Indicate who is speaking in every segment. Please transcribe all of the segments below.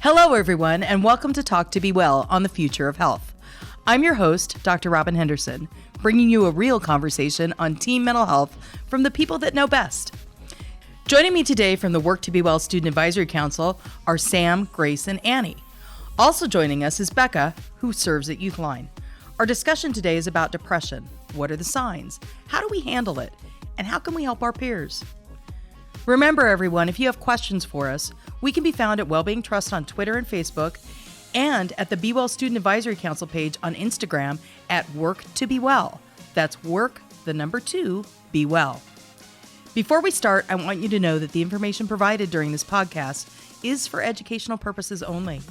Speaker 1: Hello, everyone, and welcome to Talk to Be Well on the Future of Health. I'm your host, Dr. Robin Henderson, bringing you a real conversation on teen mental health from the people that know best. Joining me today from the Work to Be Well Student Advisory Council are Sam, Grace, and Annie. Also joining us is Becca, who serves at Youthline. Our discussion today is about depression. What are the signs? How do we handle it? And how can we help our peers? Remember, everyone, if you have questions for us, we can be found at Wellbeing Trust on Twitter and Facebook, and at the Be Well Student Advisory Council page on Instagram at Work to Be Well. That's work, the number 2, be well. Before we start, I want you to know that the information provided during this podcast is for educational purposes only.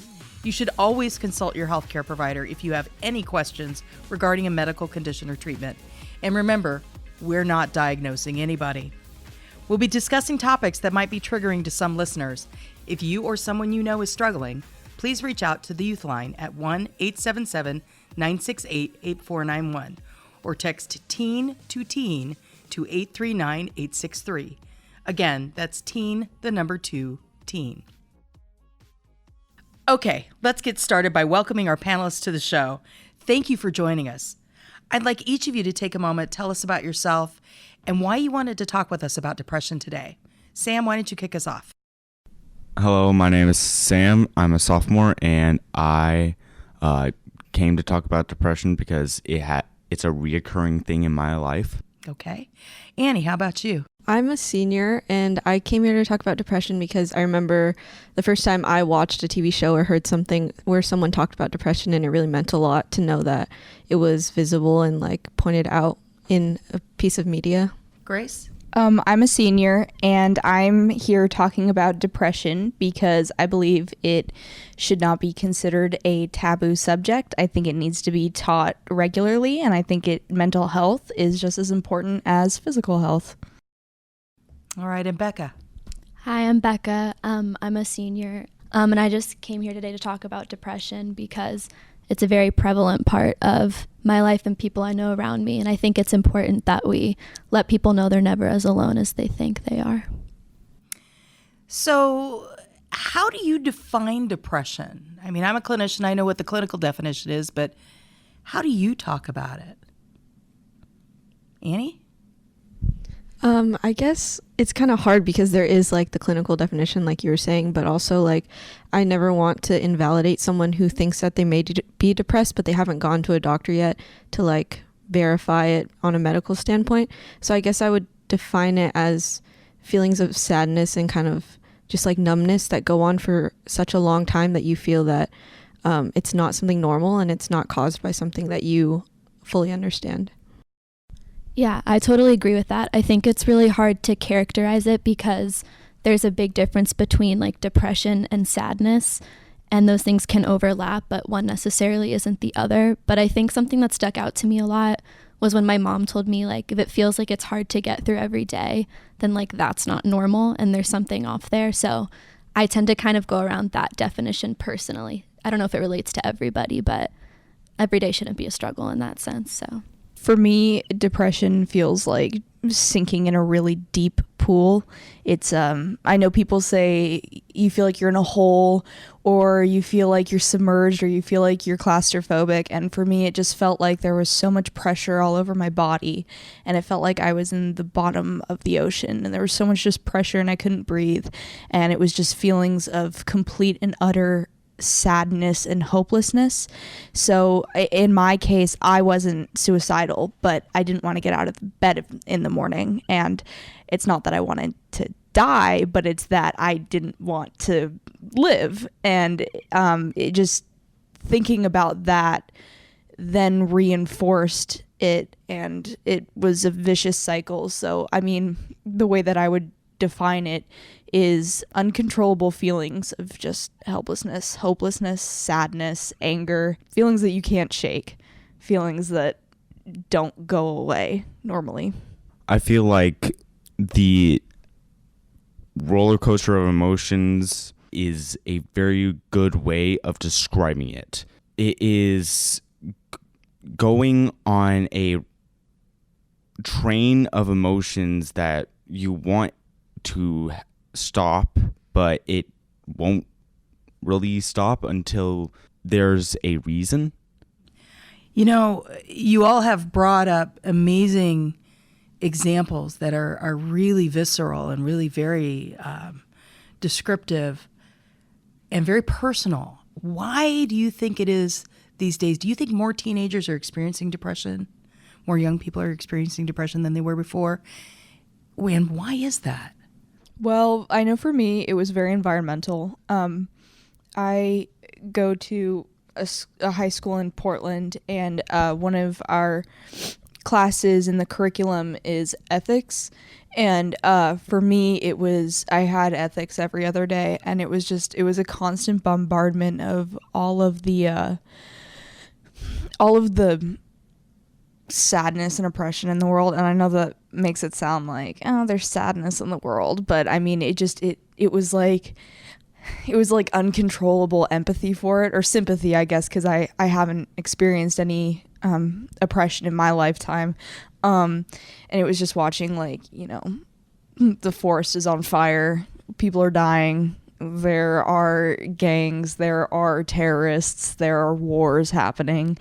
Speaker 1: You should always consult your healthcare provider if you have any questions regarding a medical condition or treatment. And remember, we're not diagnosing anybody. We'll be discussing topics that might be triggering to some listeners. If you or someone you know is struggling, please reach out to the Youth Line at 1-877-968-8491 or text TEEN to TEEN to 839-863. Again, that's TEEN, the number 2, TEEN. Okay, let's get started by welcoming our panelists to the show. Thank you for joining us. I'd like each of you to take a moment, tell us about yourself and why you wanted to talk with us about depression today. Sam, why don't you kick us off?
Speaker 2: Hello, my name is Sam. I'm a sophomore, and I came to talk about depression because it's a reoccurring thing in my life.
Speaker 1: Okay. Annie, how about you?
Speaker 3: I'm a senior, and I came here to talk about depression because I remember the first time I watched a TV show or heard something where someone talked about depression, and it really meant a lot to know that it was visible and pointed out in a piece of media.
Speaker 1: Grace?
Speaker 4: I'm a senior, and I'm here talking about depression because I believe it should not be considered a taboo subject. I think it needs to be taught regularly, and I think mental health is just as important as physical health.
Speaker 1: All right, and Becca?
Speaker 5: Hi, I'm Becca. I'm a senior, and I just came here today to talk about depression because it's a very prevalent part of my life and people I know around me, and I think it's important that we let people know they're never as alone as they think they are.
Speaker 1: So, how do you define depression? I mean, I'm a clinician. I know what the clinical definition is, but how do you talk about it? Annie?
Speaker 3: I guess it's kind of hard because there is the clinical definition, like you were saying, but also I never want to invalidate someone who thinks that they may be depressed, but they haven't gone to a doctor yet to verify it on a medical standpoint. So I guess I would define it as feelings of sadness and kind of just numbness that go on for such a long time that you feel that it's not something normal and it's not caused by something that you fully understand.
Speaker 5: Yeah, I totally agree with that. I think it's really hard to characterize it because there's a big difference between depression and sadness, and those things can overlap, but one necessarily isn't the other. But I think something that stuck out to me a lot was when my mom told me if it feels like it's hard to get through every day, then that's not normal and there's something off there. So I tend to kind of go around that definition personally. I don't know if it relates to everybody, but every day shouldn't be a struggle in that sense. So
Speaker 4: for me, depression feels like sinking in a really deep pool. It's I know people say you feel like you're in a hole, or you feel like you're submerged, or you feel like you're claustrophobic, and for me it just felt like there was so much pressure all over my body, and it felt like I was in the bottom of the ocean, and there was so much just pressure and I couldn't breathe, and it was just feelings of complete and utter sadness and hopelessness. So in my case, I wasn't suicidal, but I didn't want to get out of bed in the morning, and it's not that I wanted to die, but it's that I didn't want to live. And it just thinking about that then reinforced it, and it was a vicious cycle. So I mean, the way that I would define it is uncontrollable feelings of just helplessness, hopelessness, sadness, anger, feelings that you can't shake, feelings that don't go away normally.
Speaker 2: I feel like the roller coaster of emotions is a very good way of describing it. It is going on a train of emotions that you want to stop, but it won't really stop until there's a reason.
Speaker 1: You know, you all have brought up amazing examples that are really visceral and really very descriptive and very personal. Why do you think it is these days? Do you think more teenagers are experiencing depression? More young people are experiencing depression than they were before? And why is that?
Speaker 4: Well, I know for me, it was very environmental. I go to a high school in Portland, and one of our classes in the curriculum is ethics. And for me, I had ethics every other day, and it was a constant bombardment of all of the sadness and oppression in the world. And I know that makes it sound like, oh, there's sadness in the world, but I mean, it was like uncontrollable empathy for it, or sympathy, I guess, because I haven't experienced any oppression in my lifetime. And it was just watching, like, you know, the forest is on fire, people are dying, there are gangs, there are terrorists, there are wars happening.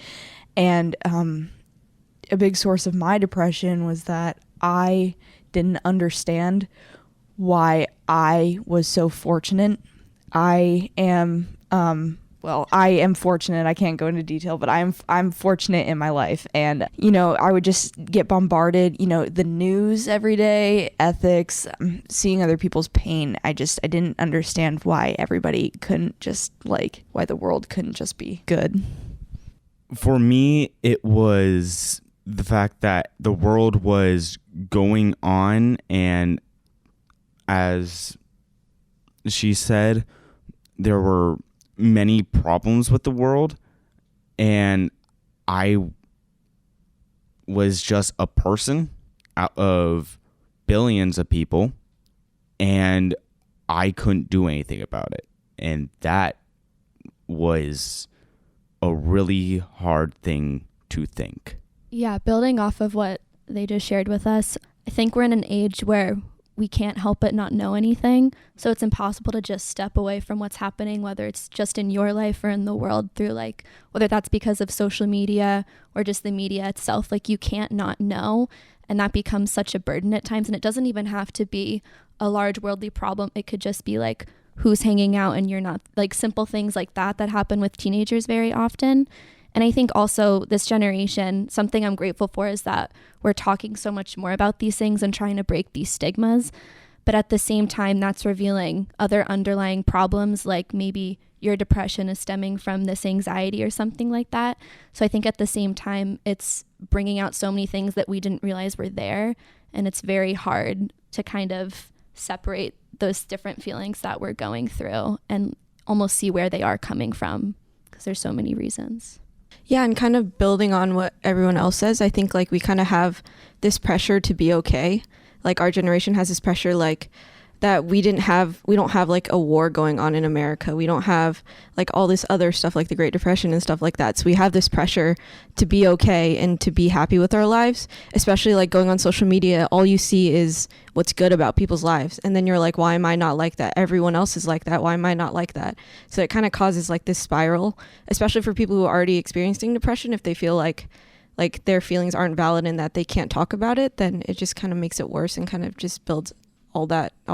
Speaker 4: And a big source of my depression was that I didn't understand why I was so fortunate. I am fortunate. I can't go into detail, but I'm fortunate in my life. And, you know, I would just get bombarded, you know, the news every day, ethics, seeing other people's pain. I didn't understand why everybody couldn't just, like, why the world couldn't just be good.
Speaker 2: For me, it was the fact that the world was going on, and as she said, there were many problems with the world, and I was just a person out of billions of people, and I couldn't do anything about it. And that was a really hard thing to think.
Speaker 5: Yeah, building off of what they just shared with us, I think we're in an age where we can't help but not know anything. So it's impossible to just step away from what's happening, whether it's just in your life or in the world, through, like, whether that's because of social media or just the media itself. Like, you can't not know, and that becomes such a burden at times. And it doesn't even have to be a large worldly problem. It could just be like who's hanging out and you're not, like simple things like that happen with teenagers very often. And I think also this generation, something I'm grateful for is that we're talking so much more about these things and trying to break these stigmas. But at the same time, that's revealing other underlying problems, like maybe your depression is stemming from this anxiety or something like that. So I think at the same time, it's bringing out so many things that we didn't realize were there. And it's very hard to kind of separate those different feelings that we're going through and almost see where they are coming from, because there's so many reasons.
Speaker 3: Yeah, and kind of building on what everyone else says, I think, like, we kind of have this pressure to be okay. Like, our generation has this pressure, like, that we don't have like a war going on in America. We don't have like all this other stuff like the Great Depression and stuff like that. So we have this pressure to be okay and to be happy with our lives, especially like going on social media. All you see is what's good about people's lives. And then you're like, why am I not like that? Everyone else is like that. Why am I not like that? So it kind of causes like this spiral, especially for people who are already experiencing depression. If they feel like their feelings aren't valid and that they can't talk about it, then it just kind of makes it worse and kind of just builds all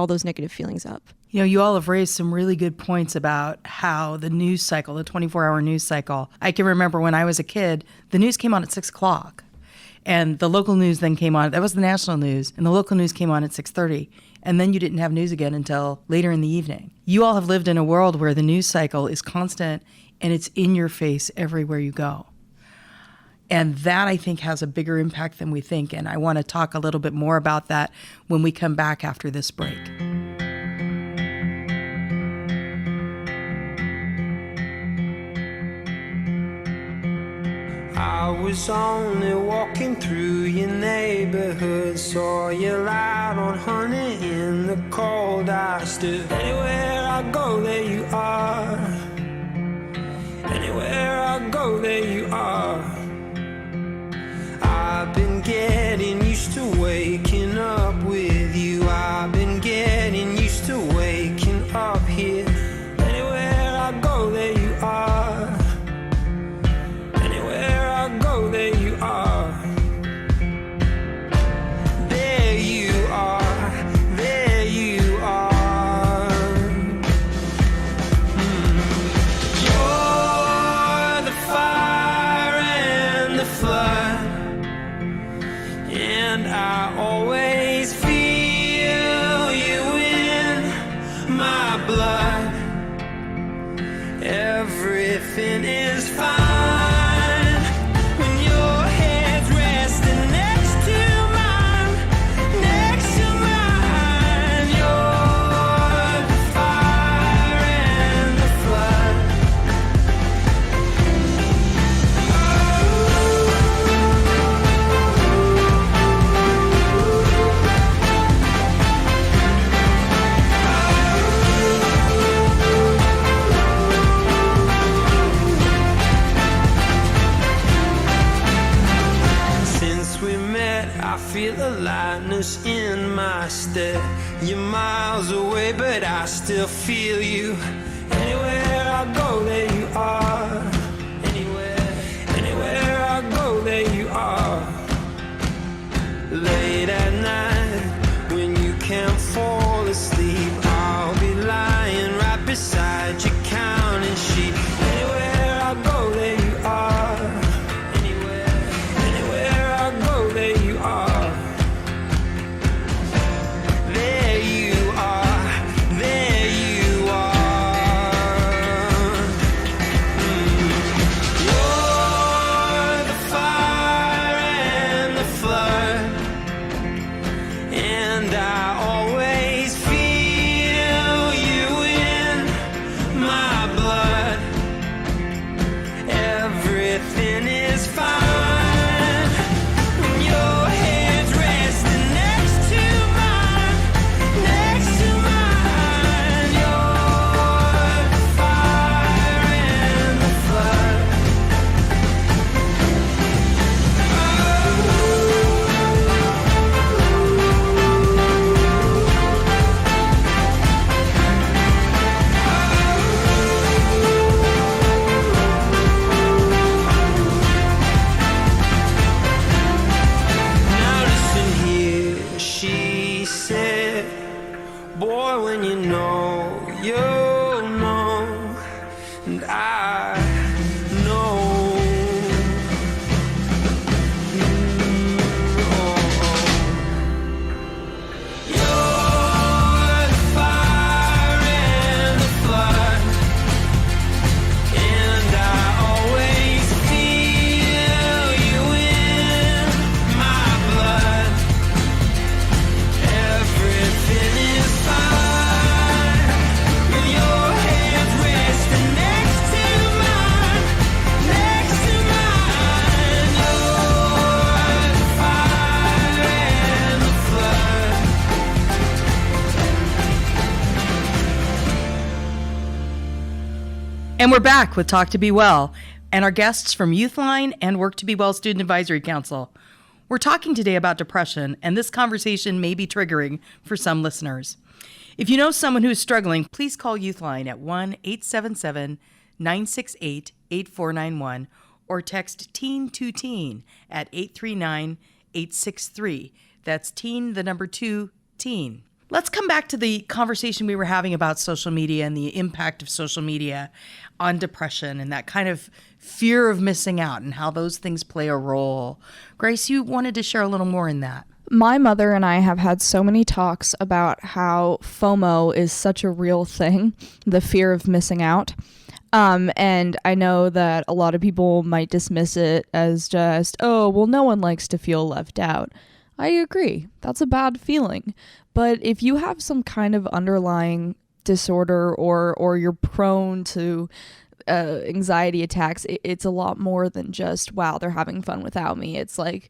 Speaker 3: those negative feelings up.
Speaker 1: You know, you all have raised some really good points about how the news cycle, the 24-hour news cycle. I can remember when I was a kid, the news came on at 6 o'clock, and the local news then came on. That was the national news, and the local news came on at 6:30, and then you didn't have news again until later in the evening. You all have lived in a world where the news cycle is constant, and it's in your face everywhere you go. And that, I think, has a bigger impact than we think. And I want to talk a little bit more about that when we come back after this break.
Speaker 6: I was only walking through your neighborhood, saw you light on honey in the cold. I stood anywhere I go, there you are. Anywhere I go, there you are. I've been getting used to waking up with you. I've been getting used to waking up here. Anywhere I march in my step. You're miles away, but I still feel you. Anywhere I go, there you are. Anywhere I go, there you are. Late at night, when you can't fall asleep, I'll be lying right beside you, counting sheep. Anywhere I go, there you are. Anywhere I go, there you are. There you are. There you are. You're the fire and the flood, and I always feel you in my blood. Everything is fine when your head's resting next to mine, next to mine. You're the fire and the flood. Now listen here, she said, boy, when you know, you'll know, and I know. You're the fire and the flood, and I always feel you in my blood. Everything is fine when your head's resting next to mine, next to mine. You're the fire and the flood.
Speaker 1: And we're back with Talk to Be Well and our guests from Youthline and Work to Be Well Student Advisory Council. We're talking today about depression, and this conversation may be triggering for some listeners. If you know someone who is struggling, please call Youthline at 1-877-968-8491 or text Teen to Teen at 839-863. That's teen, the number 2, teen. Let's come back to the conversation we were having about social media and the impact of social media on depression and that kind of fear of missing out and how those things play a role. Grace, you wanted to share a little more in that.
Speaker 4: My mother and I have had so many talks about how FOMO is such a real thing, the fear of missing out. And I know that a lot of people might dismiss it as just, oh, well, no one likes to feel left out. I agree. That's a bad feeling. But if you have some kind of underlying disorder or you're prone to anxiety attacks, it's a lot more than just, wow, they're having fun without me. It's like,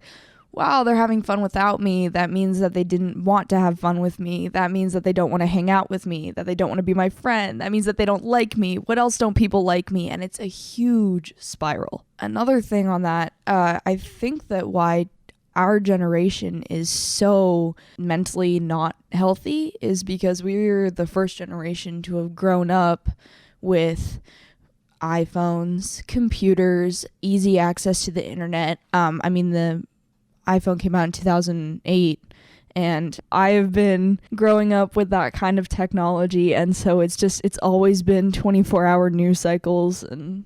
Speaker 4: wow, they're having fun without me. That means that they didn't want to have fun with me. That means that they don't want to hang out with me, that they don't want to be my friend. That means that they don't like me. What else don't people like me? And it's a huge spiral. Another thing on that, I think that why our generation is so mentally not healthy is because we were the first generation to have grown up with iPhones, computers, easy access to the internet. The iPhone came out in 2008, and I have been growing up with that kind of technology, and so it's always been 24-hour news cycles and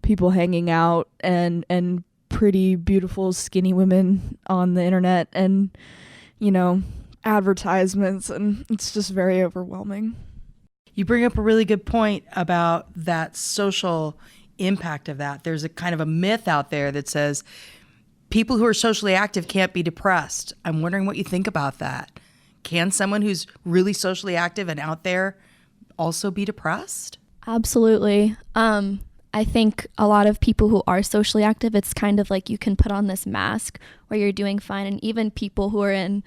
Speaker 4: people hanging out and pretty beautiful skinny women on the internet and, advertisements, and it's just very overwhelming.
Speaker 1: You bring up a really good point about that social impact of that. There's a kind of a myth out there that says people who are socially active can't be depressed. I'm wondering what you think about that. Can someone who's really socially active and out there also be depressed?
Speaker 5: Absolutely. I think a lot of people who are socially active, it's kind of like you can put on this mask where you're doing fine. And even people who are in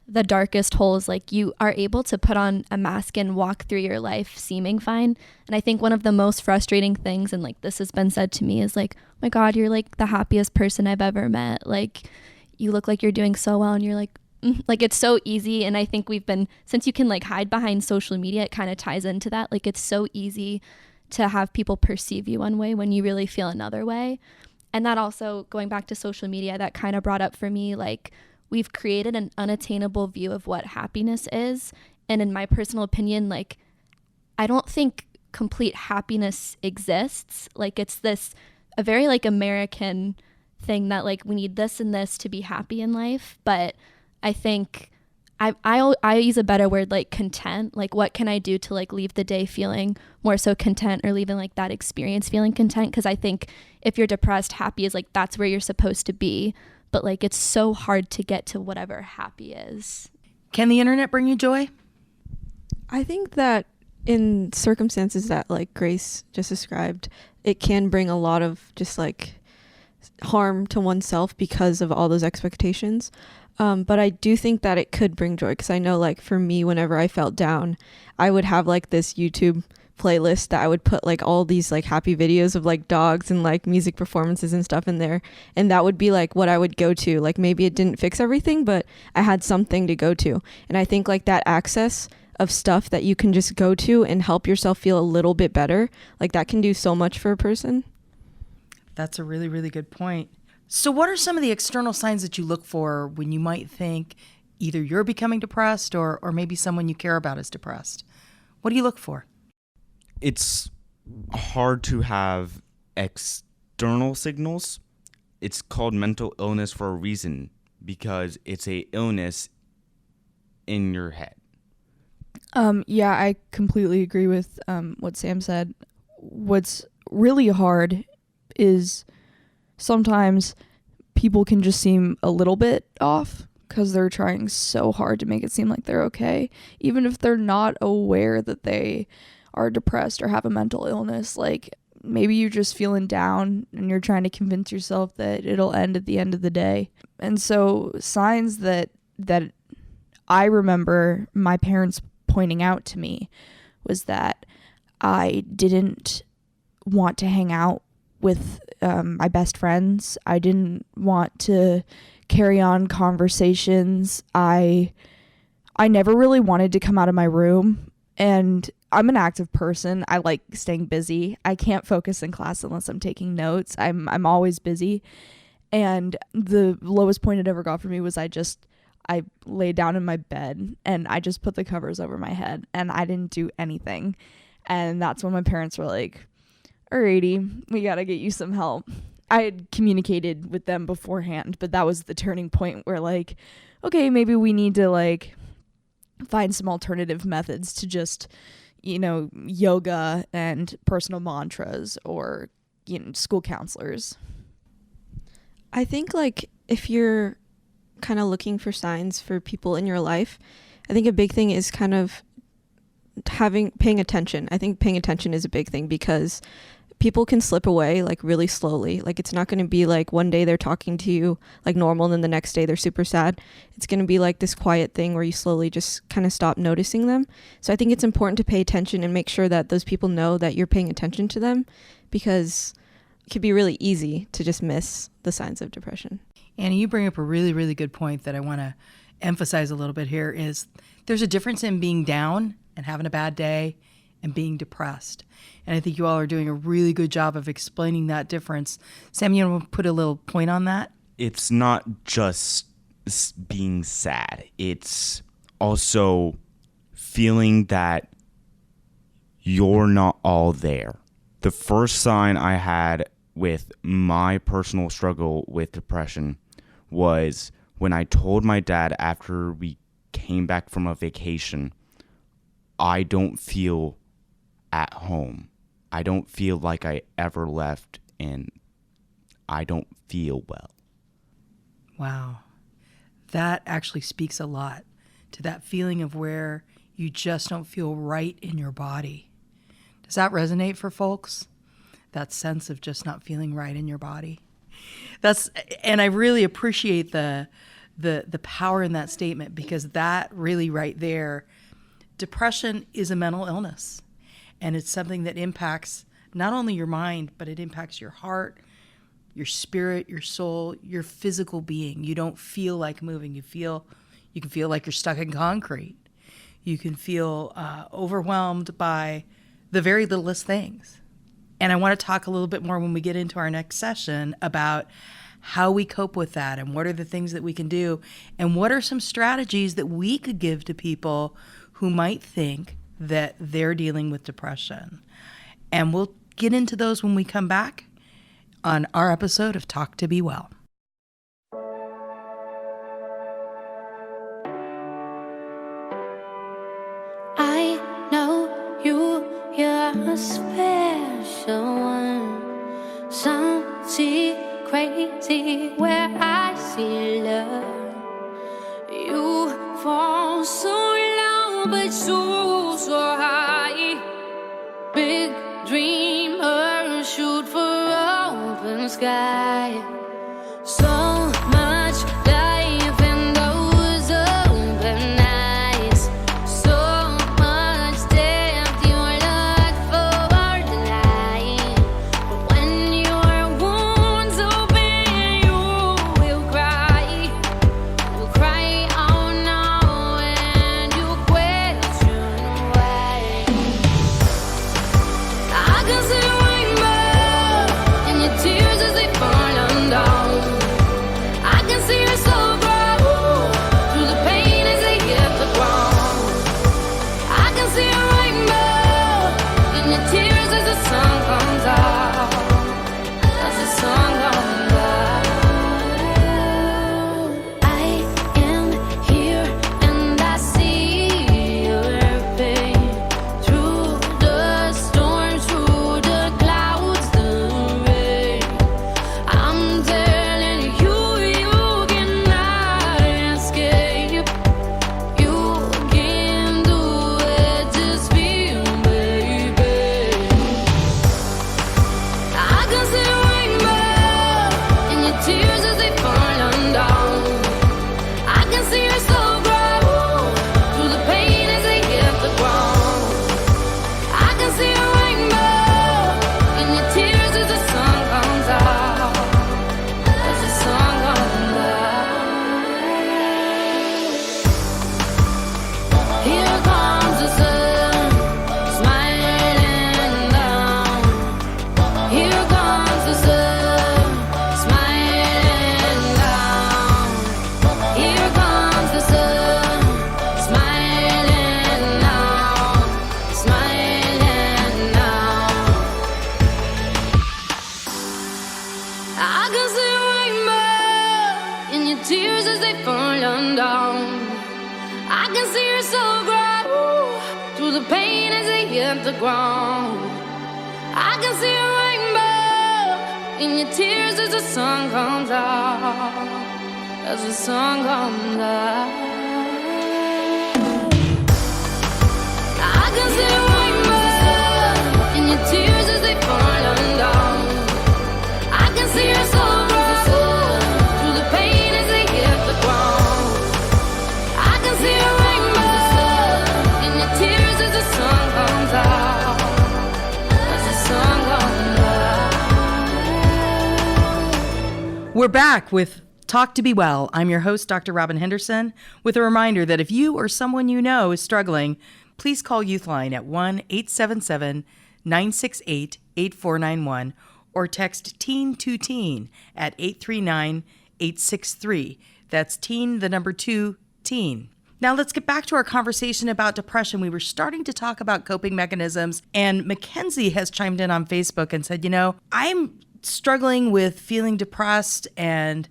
Speaker 5: the darkest holes, like you are able to put on a mask and walk through your life seeming fine. And I think one of the most frustrating things, and like this has been said to me, is like, oh my God, you're like the happiest person I've ever met. Like you look like you're doing so well. And you're like, Like it's so easy, and I think since you can like hide behind social media, it kind of ties into that. Like it's so easy to have people perceive you one way when you really feel another way. And that also, going back to social media, that kind of brought up for me, like we've created an unattainable view of what happiness is. And in my personal opinion, like I don't think complete happiness exists. Like it's a very like American thing that like we need this and this to be happy in life. But I think I use a better word, like content. Like what can I do to like leave the day feeling more so content, or leaving like that experience feeling content? Because I think if you're depressed, happy is like that's where you're supposed to be. But like it's so hard to get to whatever happy is.
Speaker 1: Can the internet bring you joy?
Speaker 3: I think that in circumstances that like Grace just described, it can bring a lot of just like harm to oneself because of all those expectations. But I do think that it could bring joy, because I know like for me, whenever I felt down, I would have like this YouTube playlist that I would put like all these like happy videos of like dogs and like music performances and stuff in there. And that would be like what I would go to. Like maybe it didn't fix everything, but I had something to go to. And I think like that access of stuff that you can just go to and help yourself feel a little bit better, like that can do so much for a person.
Speaker 1: That's a really, really good point. So what are some of the external signs that you look for when you might think either you're becoming depressed or maybe someone you care about is depressed? What do you look for?
Speaker 2: It's hard to have external signals. It's called mental illness for a reason, because it's a illness in your head.
Speaker 4: Yeah, I completely agree with what Sam said. What's really hard is sometimes people can just seem a little bit off because they're trying so hard to make it seem like they're okay, even if they're not aware that they are depressed or have a mental illness. Like maybe you're just feeling down and you're trying to convince yourself that it'll end at the end of the day. And so signs that I remember my parents pointing out to me was that I didn't want to hang out with my best friends. I didn't want to carry on conversations. I never really wanted to come out of my room. And I'm an active person. I like staying busy. I can't focus in class unless I'm taking notes. I'm always busy. And the lowest point it ever got for me was I laid down in my bed and I just put the covers over my head and I didn't do anything. And that's when my parents were like, alrighty, we gotta get you some help. I had communicated with them beforehand, but that was the turning point where like, okay, maybe we need to like find some alternative methods to just, yoga and personal mantras or, school counselors.
Speaker 3: I think like if you're kind of looking for signs for people in your life, I think a big thing is kind of paying attention. I think paying attention is a big thing, because people can slip away like really slowly. Like it's not going to be like one day they're talking to you like normal and then the next day they're super sad. It's going to be like this quiet thing where you slowly just kind of stop noticing them. So I think it's important to pay attention and make sure that those people know that you're paying attention to them, because it could be really easy to just miss the signs of depression.
Speaker 1: Annie, you bring up a really, really good point that I want to emphasize a little bit here. Is there's a difference in being down and having a bad day and being depressed. And I think you all are doing a really good job of explaining that difference. Sam, you want to put a little point on that?
Speaker 2: It's not just being sad. It's also feeling that you're not all there. The first sign I had with my personal struggle with depression was when I told my dad after we came back from a vacation, I don't feel at home. I don't feel like I ever left, and I don't feel well.
Speaker 1: Wow. That actually speaks a lot to that feeling of where you just don't feel right in your body. Does that resonate for folks? That sense of just not feeling right in your body. And I really appreciate the power in that statement, because that really right there, depression is a mental illness, and it's something that impacts not only your mind, but it impacts your heart, your spirit, your soul, your physical being. You don't feel like moving. You You can feel like you're stuck in concrete. You can feel overwhelmed by the very littlest things. And I want to talk a little bit more when we get into our next session about how we cope with that and what are the things that we can do and what are some strategies that we could give to people who might think that they're dealing with depression. And we'll get into those when we come back on our episode of Talk to Be Well.
Speaker 7: I know you're a special one. Something crazy where I see love. You fall so low, but so high. Big dreamer, shoot for open sky. So much life in those open eyes. So much depth, you look for the light. But when your wounds open, you will cry. You'll cry out now and you'll question why. I can see the rainbow in your tears as they fall down. I can see your soul grow through the pain as they hit the ground. I can see a rainbow in your tears as the sun comes out. As the sun comes out. I am here and I see your pain. Through the storms, through the clouds, the rain. I'm telling you, you cannot escape. You can do it, just feel, baby. I can see the rainbow in your tears as they fall down. I can see your soul grow through the pain as they hit the ground. I can see a rainbow in your tears as the sun comes out. As the sun comes out. Here comes the sun, smiling down. Here comes the sun, smiling down. Here comes the sun, smiling now, smiling now. I can see a rainbow in your tears as they fall down. I can see your soul grow through the pain as they hit the ground. I can see a rainbow in your tears as the sun comes out. As the sun comes out. I can see a rainbow in your tears as they fall down. I can see your soul grow through the pain as they hit the ground. I can see a rainbow in your tears as the sun comes out. As the sun comes out.
Speaker 1: We're back with Talk to Be Well. I'm your host, Dr. Robin Henderson, with a reminder that if you or someone you know is struggling, please call Youthline at 1-877-968-8491 or text Teen to Teen at 839-863. That's teen, the number 2, teen. Now let's get back to our conversation about depression. We were starting to talk about coping mechanisms, and Mackenzie has chimed in on Facebook and said, I'm struggling with feeling depressed and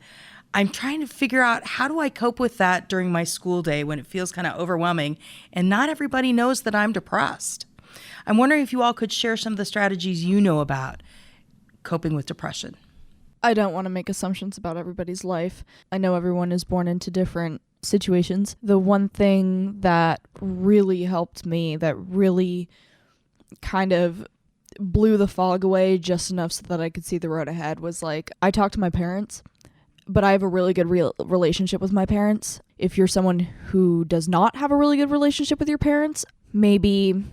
Speaker 1: I'm trying to figure out how do I cope with that during my school day when it feels kind of overwhelming and not everybody knows that I'm depressed. I'm wondering if you all could share some of the strategies you know about coping with depression.
Speaker 4: I don't want to make assumptions about everybody's life. I know everyone is born into different situations. The one thing that really helped me, that really kind of blew the fog away just enough so that I could see the road ahead, was like, I talked to my parents, but I have a really good relationship with my parents. If you're someone who does not have a really good relationship with your parents, maybe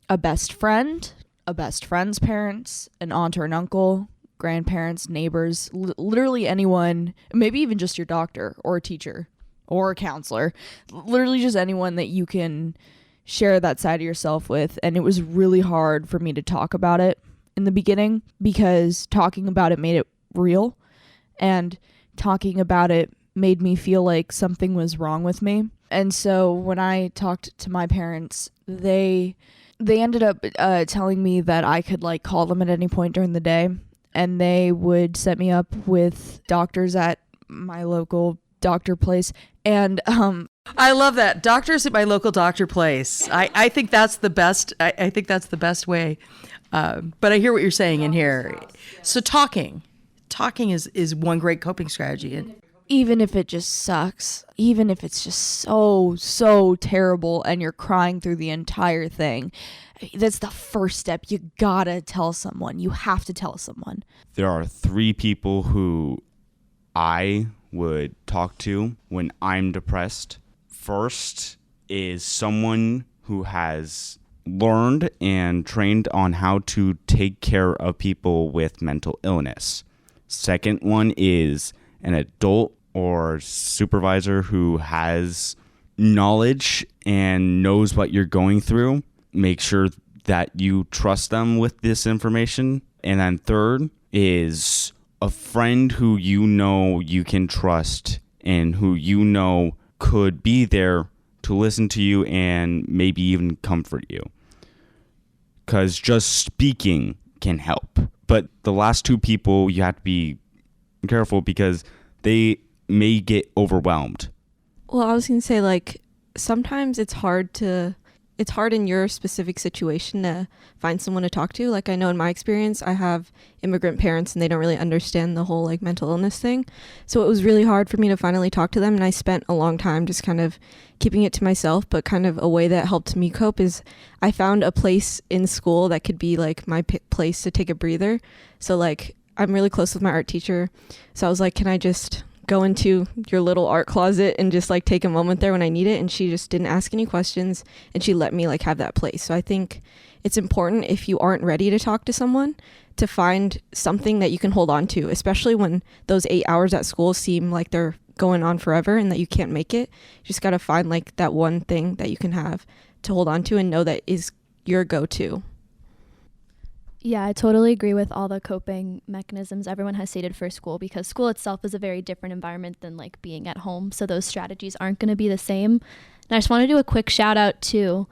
Speaker 4: a best friend, a best friend's parents, an aunt or an uncle, grandparents, neighbors, literally anyone, maybe even just your doctor or a teacher or a counselor, literally just anyone that you can share that side of yourself with. And it was really hard for me to talk about it in the beginning, because talking about it made it real, and talking about it made me feel like something was wrong with me. And so when I talked to my parents, they ended up telling me that I could like call them at any point during the day, and they would set me up with doctors at my local doctor place. And
Speaker 1: I love that. Doctors at my local doctor place. I think that's the best. I think that's the best way. But I hear what you're saying in here. So talking is one great coping strategy. And
Speaker 4: even if it just sucks, even if it's just so terrible and you're crying through the entire thing, that's the first step. You gotta tell someone. You have to tell someone.
Speaker 2: There are 3 people who I would talk to when I'm depressed. First is someone who has learned and trained on how to take care of people with mental illness. Second one is an adult or supervisor who has knowledge and knows what you're going through. Make sure that you trust them with this information. And then third is a friend who you know you can trust and who you know could be there to listen to you and maybe even comfort you. Because just speaking can help. But the last 2 people, you have to be careful because they may get overwhelmed.
Speaker 3: Well, I was going to say, like, sometimes it's hard in your specific situation to find someone to talk to. Like, I know in my experience, I have immigrant parents and they don't really understand the whole like mental illness thing. So it was really hard for me to finally talk to them. And I spent a long time just kind of keeping it to myself. But kind of a way that helped me cope is I found a place in school that could be like my place to take a breather. So like, I'm really close with my art teacher. So I was like, can I just go into your little art closet and just like take a moment there when I need it? And she just didn't ask any questions, and she let me like have that place. So I think it's important, if you aren't ready to talk to someone, to find something that you can hold on to, especially when those 8 hours at school seem like they're going on forever and that you can't make it. You just got to find like that one thing that you can have to hold on to and know that is your go-to.
Speaker 5: Yeah, I totally agree with all the coping mechanisms everyone has stated for school, because school itself is a very different environment than like being at home. So those strategies aren't going to be the same. And I just want to do a quick shout out to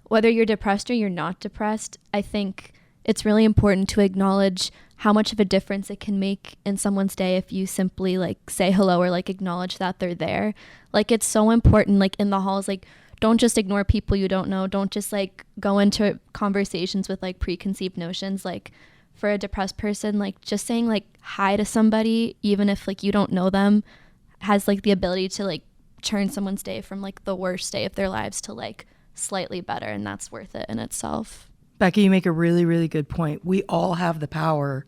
Speaker 5: whether you're depressed or you're not depressed. I think it's really important to acknowledge how much of a difference it can make in someone's day if you simply like say hello or like acknowledge that they're there. Like, it's so important, like in the halls, like don't just ignore people you don't know. Don't just like go into conversations with like preconceived notions. Like for a depressed person, like just saying like hi to somebody, even if like you don't know them, has like the ability to like turn someone's day from like the worst day of their lives to like slightly better. And that's worth it in itself.
Speaker 1: Becky, you make a really, really good point. We all have the power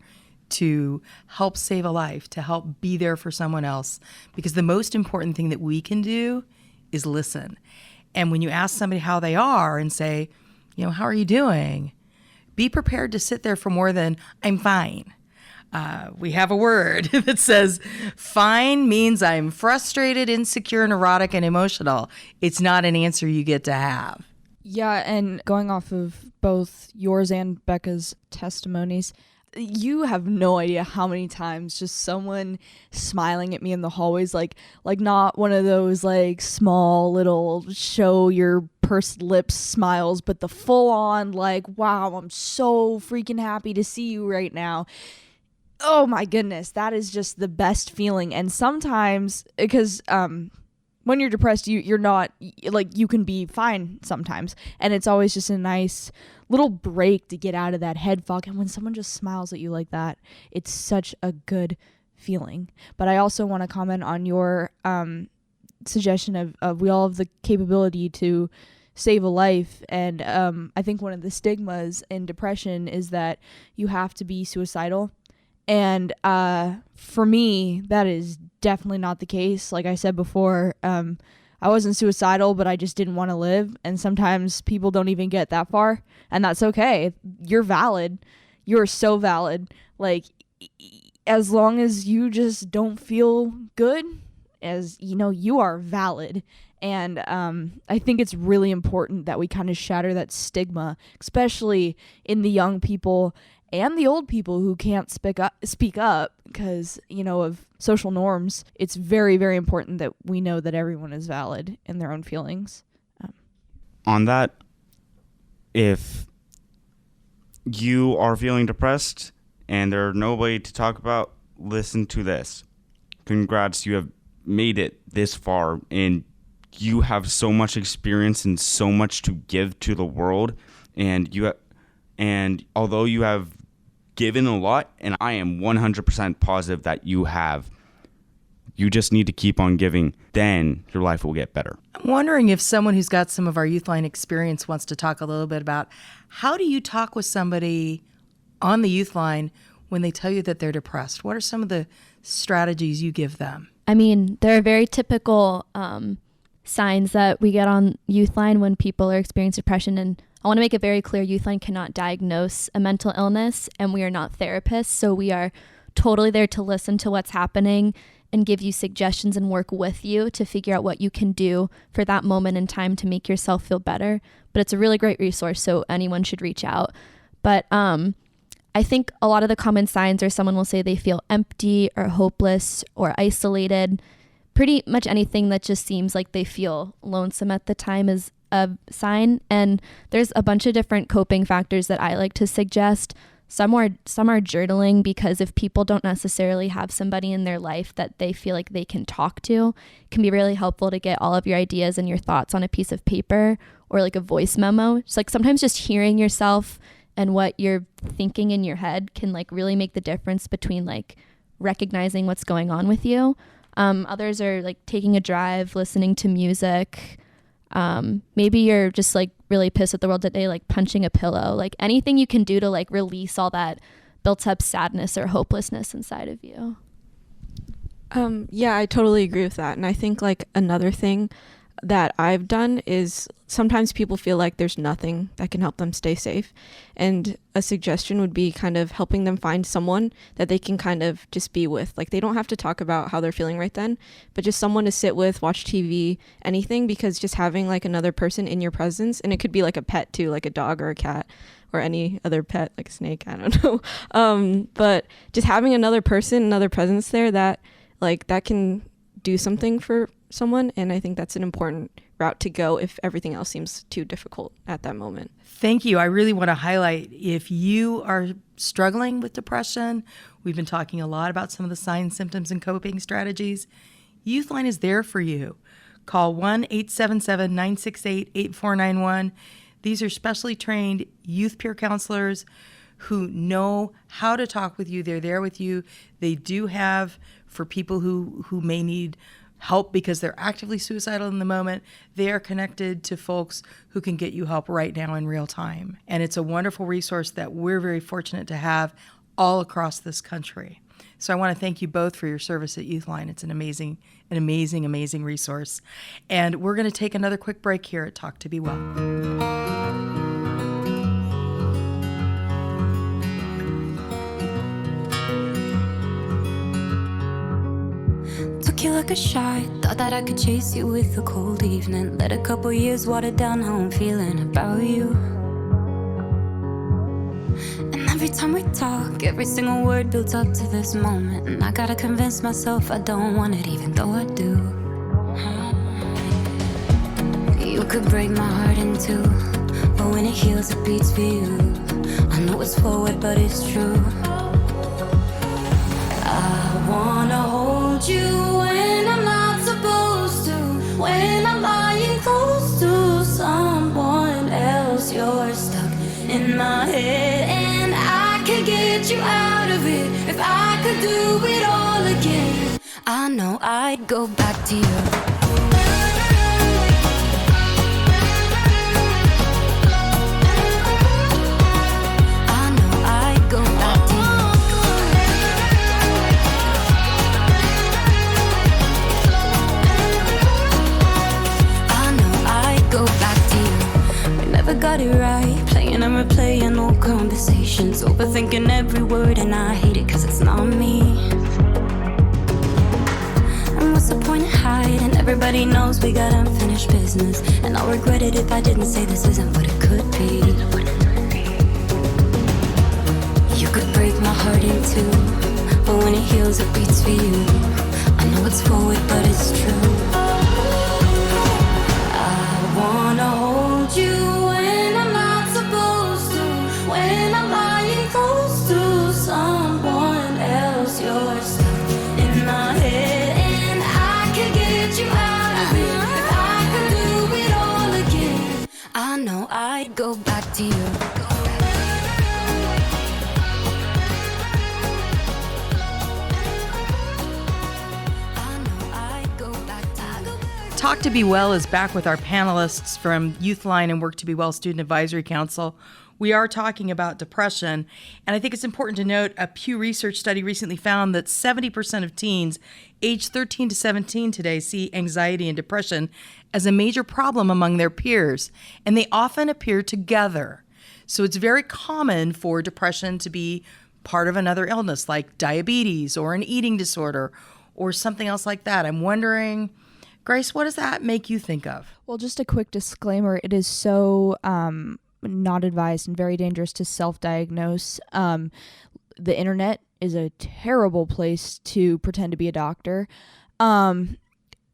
Speaker 1: to help save a life, to help be there for someone else, because the most important thing that we can do is listen. And when you ask somebody how they are and say, you know, how are you doing? Be prepared to sit there for more than I'm fine. We have a word that says fine means I'm frustrated, insecure, neurotic, and emotional. It's not an answer you get to have.
Speaker 4: Yeah, and going off of both yours and Becca's testimonies, you have no idea how many times just someone smiling at me in the hallways, like not one of those like small little show your pursed lips smiles, but the full on like, wow, I'm so freaking happy to see you right now. Oh my goodness, that is just the best feeling. And sometimes, because when you're depressed, you're not like, you can be fine sometimes, and it's always just a nice little break to get out of that head fog. And when someone just smiles at you like that, it's such a good feeling. But I also want to comment on your suggestion of we all have the capability to save a life. And I think one of the stigmas in depression is that you have to be suicidal. And for me, that is definitely not the case. Like I said before, I wasn't suicidal, but I just didn't want to live. And sometimes people don't even get that far, and that's okay. You're valid. You're so valid. Like, as long as you just don't feel good as, you are valid. And I think it's really important that we kind of shatter that stigma, especially in the young people and the old people who can't speak up because, of social norms. It's very, very important that we know that everyone is valid in their own feelings.
Speaker 2: On that, if you are feeling depressed and there's nobody to talk about, listen to this. Congrats, you have made it this far, and you have so much experience and so much to give to the world, and although you have given a lot, and I am 100% positive that you have, you just need to keep on giving, then your life will get better.
Speaker 1: I'm wondering if someone who's got some of our Youth Line experience wants to talk a little bit about how do you talk with somebody on the Youth Line when they tell you that they're depressed? What are some of the strategies you give them?
Speaker 5: I mean, there are very typical signs that we get on Youth Line when people are experiencing depression. And I want to make it very clear, Youth Line cannot diagnose a mental illness, and we are not therapists. So we are totally there to listen to what's happening and give you suggestions and work with you to figure out what you can do for that moment in time to make yourself feel better. But it's a really great resource, so anyone should reach out. But I think a lot of the common signs are someone will say they feel empty or hopeless or isolated. Pretty much anything that just seems like they feel lonesome at the time is a sign. And there's a bunch of different coping factors that I like to suggest. Some are journaling, because if people don't necessarily have somebody in their life that they feel like they can talk to, it can be really helpful to get all of your ideas and your thoughts on a piece of paper or like a voice memo. It's like sometimes just hearing yourself and what you're thinking in your head can like really make the difference between like recognizing what's going on with you. Others are like taking a drive, listening to music. Maybe you're just like really pissed at the world today, like punching a pillow, like anything you can do to like release all that built up sadness or hopelessness inside of you.
Speaker 3: Yeah, I totally agree with that. And I think like another thing that I've done is sometimes people feel like there's nothing that can help them stay safe. And a suggestion would be kind of helping them find someone that they can kind of just be with. Like they don't have to talk about how they're feeling right then, but just someone to sit with, watch TV, anything, because just having like another person in your presence, and it could be like a pet too, like a dog or a cat or any other pet, like a snake, I don't know. But just having another person, another presence there that can do something for someone, and I think that's an important route to go if everything else seems too difficult at that moment.
Speaker 1: Thank you. I really want to highlight, if you are struggling with depression, we've been talking a lot about some of the signs, symptoms, and coping strategies. Youth Line is there for you. Call 1-877-968-8491. These are specially trained youth peer counselors who know how to talk with you. They're there with you. They do have, for people who may need help because they're actively suicidal in the moment, they are connected to folks who can get you help right now in real time. And it's a wonderful resource that we're very fortunate to have all across this country. So I want to thank you both for your service at Youth Line. It's an amazing resource. And we're going to take another quick break here at Talk to Be Well.
Speaker 7: Took you like a shot, thought that I could chase you with a cold evening. Let a couple years water down how I'm feeling about you. And every time we talk, every single word builds up to this moment. And I gotta convince myself I don't want it, even though I do. You could break my heart in two, but when it heals it beats for you. I know it's forward but it's true. I wanna hold you when I'm not supposed to, when I'm lying close to someone else. You're stuck in my head and I could get you out of it if I could do it all again. I know I'd go back to you. Got it right, playing and replaying old conversations, overthinking every word, and I hate it cause it's not me. And what's the point in hiding? Everybody knows we got unfinished business, and I'll regret it if I didn't say this isn't what it could be. You could break my heart in two, but when it heals it beats for you. I know it's forward but it's true. I wanna hold you when I'm not supposed to, when I'm lying close to someone else. You're stuck in my head and I can get you out of it. If I could do it all again, I know I'd go back to you.
Speaker 1: Talk to Be Well is back with our panelists from Youthline and Work to Be Well Student Advisory Council. We are talking about depression, and I think it's important to note a Pew Research study recently found that 70% of teens aged 13 to 17 today see anxiety and depression as a major problem among their peers, and they often appear together. So it's very common for depression to be part of another illness like diabetes or an eating disorder or something else like that. I'm wondering, Grace, what does that make you think of?
Speaker 4: Well, just a quick disclaimer. It is so not advised and very dangerous to self-diagnose. The internet is a terrible place to pretend to be a doctor.